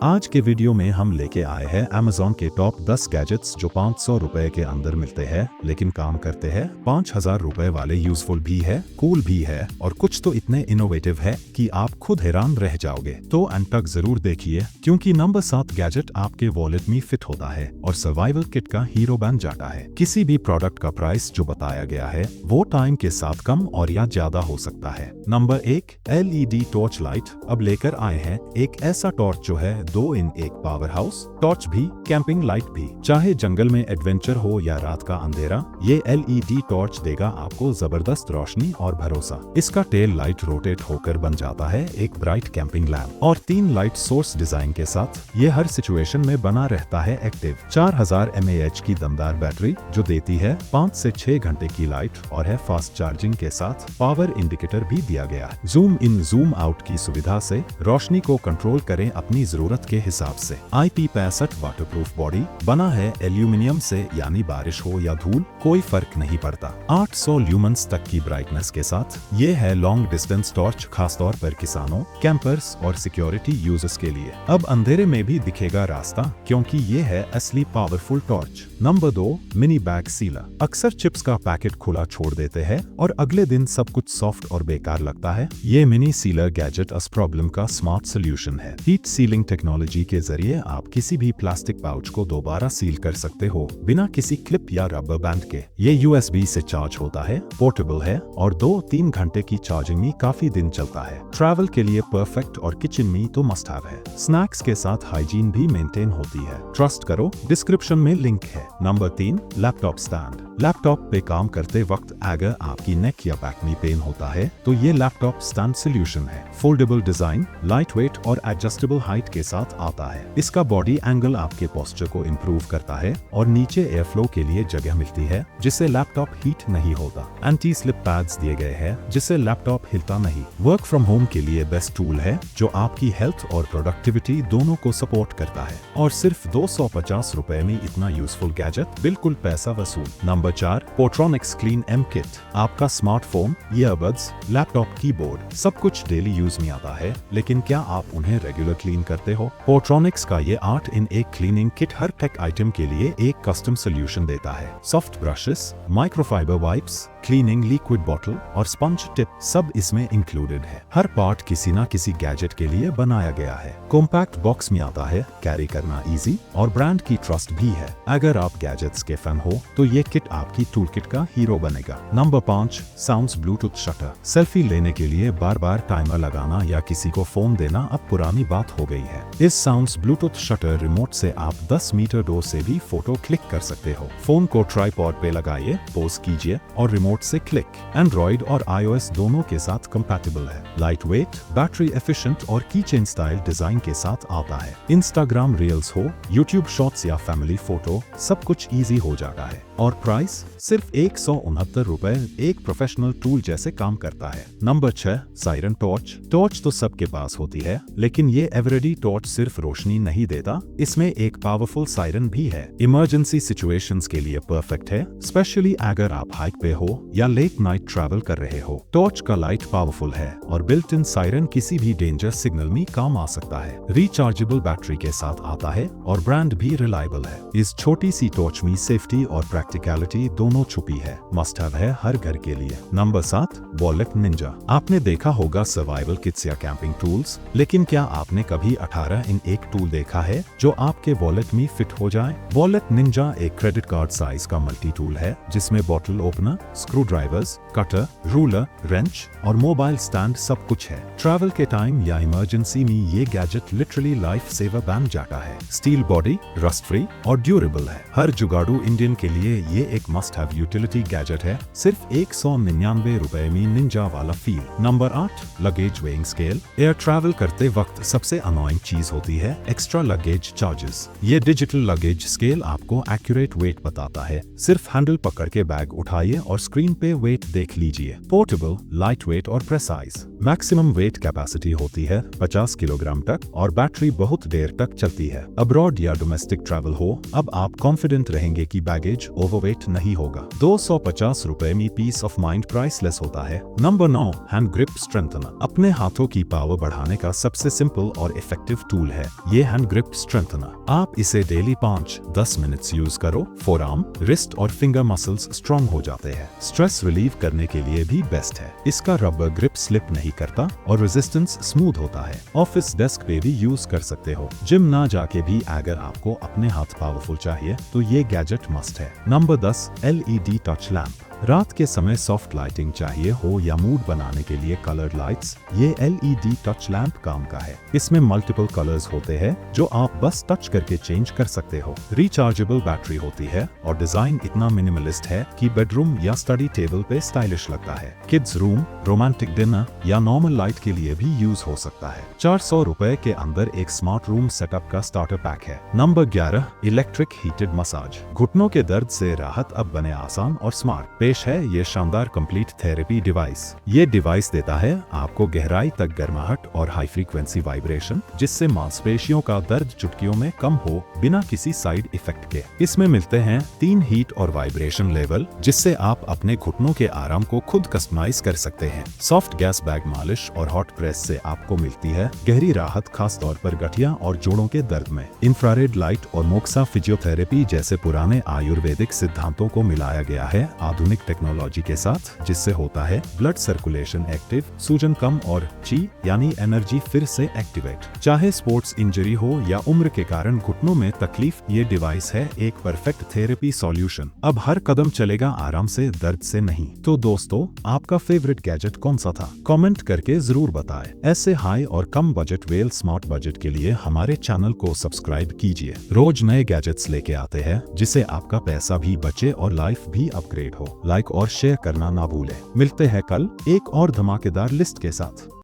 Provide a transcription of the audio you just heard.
आज के वीडियो में हम लेके आए हैं Amazon के टॉप 10 गैजेट्स जो 500 रुपए के अंदर मिलते हैं लेकिन काम करते हैं 5000 रुपए वाले। यूजफुल भी है, कूल भी है और कुछ तो इतने इनोवेटिव है कि आप खुद हैरान रह जाओगे। तो अंत तक जरूर देखिए क्योंकि नंबर 7 गैजेट आपके वॉलेट में फिट होता है और सर्वाइवल किट का हीरो बन जाता है। किसी भी प्रोडक्ट का प्राइस जो बताया गया है वो टाइम के साथ कम और या ज्यादा हो सकता है। Number 1 LED torch light. अब लेकर आए हैं एक ऐसा टॉर्च जो है 2 इन 1 पावर हाउस। टॉर्च भी, कैंपिंग लाइट भी, चाहे जंगल में एडवेंचर हो या रात का अंधेरा, ये LED टॉर्च देगा आपको जबरदस्त रोशनी और भरोसा। इसका टेल लाइट रोटेट होकर बन जाता है एक ब्राइट कैंपिंग लैम्प और 3 लाइट सोर्स डिजाइन के साथ ये हर सिचुएशन में बना रहता है एक्टिव। 4000 mAh की दमदार बैटरी जो देती है 5 से 6 घंटे की लाइट और है फास्ट चार्जिंग के साथ पावर इंडिकेटर भी दिया गया है। जूम इन जूम आउट की सुविधा से रोशनी को कंट्रोल करें अपनी जरूरत के हिसाब से। IP65 वाटरप्रूफ बॉडी बना है एल्यूमिनियम से, यानी बारिश हो या धूल कोई फर्क नहीं पड़ता। 800 ल्यूमेंस तक की ब्राइटनेस के साथ ये है लॉन्ग डिस्टेंस टॉर्च, खासतौर पर किसानों, कैंपर्स और सिक्योरिटी यूजर्स के लिए। अब अंधेरे में भी दिखेगा रास्ता क्योंकि ये है असली powerful torch. Number 2 mini bag sealer. अक्सर चिप्स का पैकेट खुला छोड़ देते हैं और अगले दिन सब कुछ सॉफ्ट और बेकार लगता है। ये मिनी सीलर गैजेट इस प्रॉब्लम का स्मार्ट सोल्यूशन है। हीट सीलिंग टेक्नोलॉजी के जरिए आप किसी भी प्लास्टिक पाउच को दोबारा सील कर सकते हो बिना किसी क्लिप या रबर बैंड के। ये USB से चार्ज होता है, पोर्टेबल है और 2-3 घंटे की चार्जिंग में काफी दिन चलता है। ट्रैवल के लिए परफेक्ट और किचन में तो मस्ट हैव है। स्नैक्स के साथ हाइजीन भी मेंटेन होती है। ट्रस्ट करो, डिस्क्रिप्शन में लिंक है। Number 3 laptop stand. लैपटॉप पे काम करते वक्त अगर आपकी नेक या बैक में पेन होता है तो ये लैपटॉप स्टैंड सोल्यूशन है। फोल्डेबल डिजाइन, लाइट वेट और एडजस्टेबल हाइट के साथ आता है। इसका बॉडी एंगल आपके पोस्चर को इम्प्रूव करता है और नीचे एयर फ्लो के लिए जगह मिलती है जिससे लैपटॉप हीट नहीं होता। एंटी स्लिप पैड्स दिए गए हैं जिससे लैपटॉप हिलता नहीं। वर्क फ्रॉम होम के लिए बेस्ट टूल है जो आपकी हेल्थ और प्रोडक्टिविटी दोनों को सपोर्ट करता है। और सिर्फ 250 रुपए में इतना यूजफुल गैजेट, बिल्कुल पैसा वसूल। Number 4 Portronics clean M kit. आपका स्मार्टफोन, ईयरबड्स, लैपटॉप, कीबोर्ड सब कुछ डेली यूज में आता है, लेकिन क्या आप उन्हें रेगुलर क्लीन करते हो? पोर्ट्रॉनिक्स का ये 8 इन 1 क्लीनिंग किट हर टेक आइटम के लिए एक कस्टम सोल्यूशन देता है। Soft brushes, microfibre wipes, cleaning liquid bottle और स्पंज टिप सब इसमें इंक्लूडेड है। हर पार्ट किसी ना किसी गैजेट के लिए बनाया गया है। कॉम्पैक्ट बॉक्स में आता है, कैरी करना इजी और ब्रांड की ट्रस्ट भी है। अगर आप गैजेट्स के फैन हो तो ये किट आपकी टूल किट का हीरो बनेगा। Number 5 sounds Bluetooth shutter. Selfie लेने के लिए बार बार टाइमर लगाना या किसी को फोन देना अब पुरानी बात हो गई है। इस साउंड्स ब्लूटूथ शटर रिमोट से आप 10 मीटर दूर से भी फोटो क्लिक कर सकते हो। फोन को ट्राइपॉड पे लगाइए, पोज कीजिए और रिमोट से क्लिक। एंड्रॉइड और iOS दोनों के साथ कंपैटिबल है। लाइट वेट, बैटरी एफिशिएंट और कीचेन स्टाइल डिजाइन के साथ आता है। इंस्टाग्राम रील्स हो, यूट्यूब शॉर्ट्स या फैमिली फोटो, सब कुछ इजी हो जाता है। और प्राइस सिर्फ 169 रुपए। एक प्रोफेशनल टूल जैसे काम करता है। Number 6 siren torch. टॉर्च तो सबके पास होती है, लेकिन ये एवरीडे टॉर्च सिर्फ रोशनी नहीं देता, इसमें एक पावरफुल सायरन भी है। इमरजेंसी सिचुएशंस के लिए परफेक्ट है, स्पेशली अगर आप हाइक पे हो या लेट नाइट ट्रैवल कर रहे हो। टॉर्च का लाइट पावरफुल है और बिल्ट इन सायरन किसी भी डेंजर सिग्नल में काम आ सकता है। रिचार्जेबल बैटरी के साथ आता है और ब्रांड भी रिलायबल है। इस छोटी सी टॉर्च में सेफ्टी और प्रैक्टिकलिटी दोनों छुपी है। मस्ट हैव है हर घर के लिए। Number 7 wallet Ninja. आपने देखा होगा सर्वाइवल किट्स या कैंपिंग टूल्स, लेकिन क्या आपने कभी 18 इन 1 टूल देखा है जो आपके वॉलेट में फिट हो जाए? वॉलेट निंजा एक क्रेडिट कार्ड साइज का मल्टी टूल है जिसमें bottle opener, screwdrivers, cutter, ruler, wrench और मोबाइल स्टैंड सब कुछ है। ट्रैवल के टाइम या इमरजेंसी में ये गैजेट लिटरली लाइफ सेवर बन जाता है। स्टील बॉडी, रस्ट फ्री और ड्यूरेबल है। हर जुगाड़ू इंडियन के लिए ये एक मस्ट हैव यूटिलिटी गैजेट है। सिर्फ 199 रुपए में निंजा वाला feel. Number 8 luggage weighing scale. Air travel करते वक्त सबसे अनोइंग चीज होती है एक्स्ट्रा लगेज चार्जेस। ये डिजिटल लगेज स्केल आपको एक्यूरेट वेट बताता है। सिर्फ हैंडल पकड़ के बैग उठाइए और स्क्रीन पे वेट देख लीजिए। पोर्टेबल, लाइट वेट और प्रेसाइज। मैक्सिमम वेट कैपेसिटी होती है 50 किलोग्राम तक और बैटरी बहुत देर तक चलती है। अब्रॉड या डोमेस्टिक ट्रैवल हो, अब आप कॉन्फिडेंट रहेंगे कि बैगेज ओवरवेट नहीं होगा। 250 रुपए में पीस ऑफ माइंड प्राइसलेस होता है। Number 9 hand grip strengthener. अपने हाथों की पावर बढ़ाने का सबसे सिंपल और इफेक्टिव टूल है। ये हैंड ग्रिप स्ट्रेंथनर। आप इसे डेली 5-10 मिनट्स यूज करो, फोरआर्म, रिस्ट और फिंगर मसल्स स्ट्रॉन्ग हो जाते हैं। स्ट्रेस रिलीव करने के लिए भी बेस्ट है। इसका रबर ग्रिप स्लिप नहीं करता और रेजिस्टेंस स्मूथ होता है। ऑफिस डेस्क पे भी यूज कर सकते हो। जिम ना जाके भी अगर आपको अपने हाथ पावरफुल चाहिए तो ये गैजेट मस्ट है। Number 10, LED touch lamp. रात के समय सॉफ्ट लाइटिंग चाहिए हो या मूड बनाने के लिए कलर लाइट्स, ये LED टच लैम्प काम का है। इसमें मल्टीपल कलर्स होते हैं जो आप बस टच करके चेंज कर सकते हो। रिचार्जेबल बैटरी होती है और डिजाइन इतना मिनिमलिस्ट है कि बेडरूम या स्टडी टेबल पे स्टाइलिश लगता है। किड्स रूम, रोमांटिक डिनर या नॉर्मल लाइट के लिए भी यूज हो सकता है। 400 रुपए के अंदर एक स्मार्ट रूम सेटअप का स्टार्टर पैक है। Number 11, electric heated massage. घुटनों के दर्द से राहत अब बने आसान और स्मार्ट। पेश है ये शानदार कंप्लीट थेरेपी डिवाइस। ये डिवाइस देता है आपको गहराई तक गर्माहट और हाई फ्रीक्वेंसी वाइब्रेशन, जिससे मांसपेशियों का दर्द चुटकियों में कम हो बिना किसी साइड इफेक्ट के। इसमें मिलते हैं 3 हीट और वाइब्रेशन लेवल, जिससे आप अपने घुटनों के आराम को खुद कस्टमाइज कर सकते हैं। सॉफ्ट गैस बैग मालिश और हॉट प्रेस से आपको मिलती है गहरी राहत, खास तौर पर गठिया और जोड़ों के दर्द में। इंफ्रारेड लाइट और मोक्सा फिजियोथेरेपी जैसे पुराने आयुर्वेदिक सिद्धांतों को मिलाया गया है आधुनिक टेक्नोलॉजी के साथ, जिससे होता है ब्लड सर्कुलेशन एक्टिव, सूजन कम और ची यानी एनर्जी फिर से एक्टिवेट। चाहे स्पोर्ट्स इंजरी हो या उम्र के कारण घुटनों में तकलीफ, ये डिवाइस है एक परफेक्ट थेरेपी सॉल्यूशन। अब हर कदम चलेगा आराम से, दर्द से नहीं। तो दोस्तों, आपका फेवरेट गैजेट कौन सा था? कमेंट करके जरूर बताएं। ऐसे हाई और कम बजट वेल स्मार्ट बजट के लिए हमारे चैनल को सब्सक्राइब कीजिए। रोज नए गैजेट्स लेके आते हैं, जिससे आपका पैसा भी बचे और लाइफ भी अपग्रेड हो। लाइक और शेयर करना ना भूलें। मिलते हैं कल एक और धमाकेदार लिस्ट के साथ।